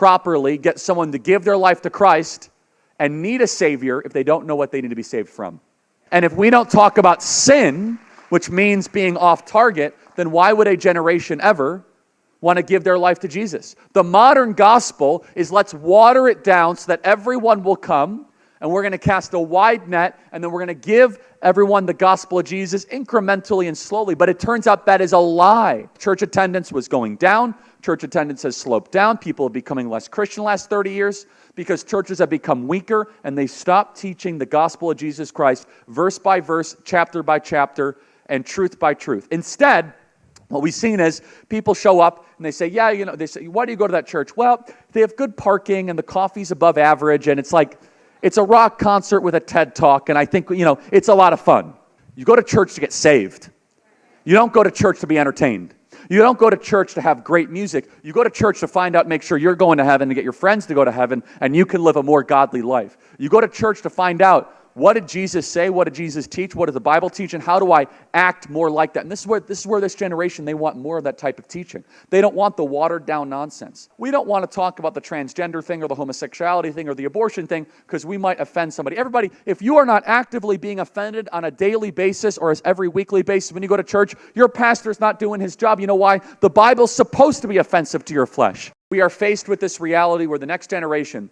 properly get someone to give their life to Christ and need a Savior if they don't know what they need to be saved from? And if we don't talk about sin, which means being off target, then why would a generation ever want to give their life to Jesus? The modern gospel is let's water it down so that everyone will come, and we're going to cast a wide net, and then we're going to give everyone the gospel of Jesus incrementally and slowly. But it turns out that is a lie. Church attendance was going down. Church attendance has sloped down. People are becoming less Christian the last 30 years because churches have become weaker, and they stopped teaching the gospel of Jesus Christ verse by verse, chapter by chapter, and truth by truth. Instead, what we've seen is people show up and they say, they say, why do you go to that church? Well, they have good parking and the coffee's above average, and it's like, it's a rock concert with a TED Talk, and I think, it's a lot of fun. You go to church to get saved. You don't go to church to be entertained. You don't go to church to have great music. You go to church to find out, make sure you're going to heaven, to get your friends to go to heaven, and you can live a more godly life. You go to church to find out, what did Jesus say? What did Jesus teach? What does the Bible teach? And how do I act more like that? And this is where this generation, they want more of that type of teaching. They don't want the watered down nonsense. We don't want to talk about the transgender thing or the homosexuality thing or the abortion thing because we might offend somebody. Everybody, if you are not actively being offended on a daily basis or as every weekly basis when you go to church, your pastor's not doing his job. You know why? The Bible's supposed to be offensive to your flesh. We are faced with this reality where the next generation